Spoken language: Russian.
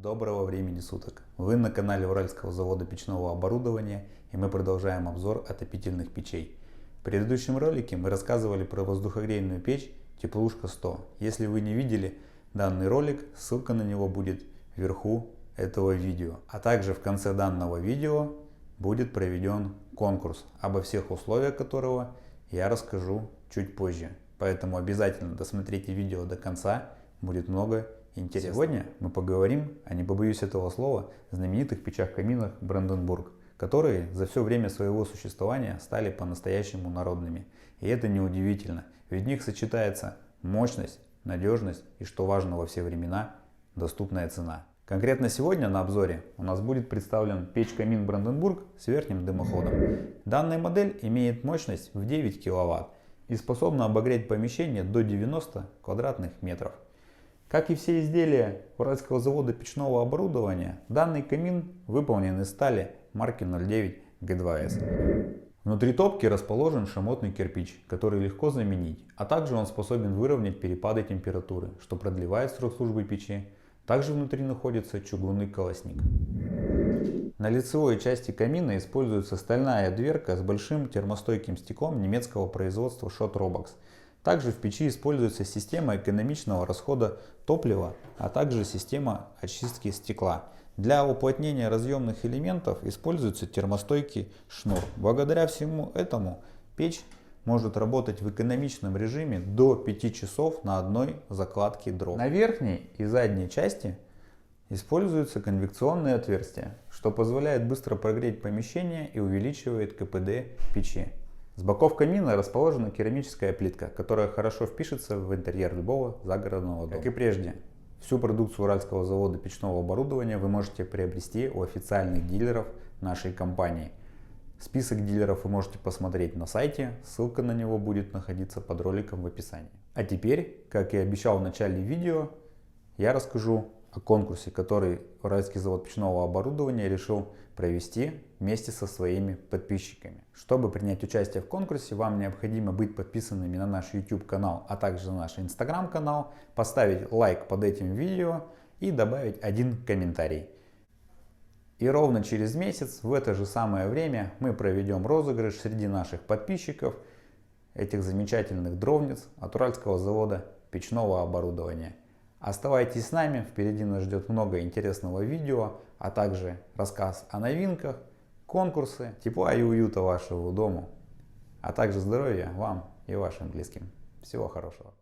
Доброго времени суток! Вы на канале Уральского завода печного оборудования, и мы продолжаем обзор отопительных печей. В предыдущем ролике мы рассказывали про воздухогрейную печь Теплушка 100. Если вы не видели данный ролик, ссылка на него будет вверху этого видео. А также в конце данного видео будет проведен конкурс, обо всех условиях которого я расскажу чуть позже. Поэтому обязательно досмотрите видео до конца, будет много интересного. Сегодня мы поговорим, не побоюсь этого слова, знаменитых печах-каминах Бранденбург, которые за все время своего существования стали по-настоящему народными. И это неудивительно, ведь в них сочетается мощность, надежность и, что важно во все времена, доступная цена. Конкретно сегодня на обзоре у нас будет представлен печь-камин Бранденбург с верхним дымоходом. Данная модель имеет мощность в 9 кВт и способна обогреть помещение до 90 квадратных метров. Как и все изделия Уральского завода печного оборудования, данный камин выполнен из стали марки 09 G2S. Внутри топки расположен шамотный кирпич, который легко заменить, а также он способен выровнять перепады температуры, что продлевает срок службы печи. Также внутри находится чугунный колосник. На лицевой части камина используется стальная дверка с большим термостойким стеклом немецкого производства Schott Robax. Также в печи используется система экономичного расхода топлива, а также система очистки стекла. Для уплотнения разъемных элементов используется термостойкий шнур. Благодаря всему этому печь может работать в экономичном режиме до 5 часов на одной закладке дров. На верхней и задней части используются конвекционные отверстия, что позволяет быстро прогреть помещение и увеличивает КПД печи. С боков камина расположена керамическая плитка, которая хорошо впишется в интерьер любого загородного дома. Как и прежде, всю продукцию Уральского завода печного оборудования вы можете приобрести у официальных дилеров нашей компании. Список дилеров вы можете посмотреть на сайте, ссылка на него будет находиться под роликом в описании. А теперь, как и обещал в начале видео, я расскажу о конкурсе, который Уральский завод печного оборудования решил провести вместе со своими подписчиками. Чтобы принять участие в конкурсе, вам необходимо быть подписанными на наш YouTube канал, а также на наш Instagram канал, поставить лайк под этим видео и добавить один комментарий. И ровно через месяц в это же самое время мы проведем розыгрыш среди наших подписчиков этих замечательных дровниц от Уральского завода печного оборудования. Оставайтесь с нами, впереди нас ждет много интересного видео, а также рассказ о новинках, конкурсы, тепла и уюта вашего дома, а также здоровья вам и вашим близким. Всего хорошего!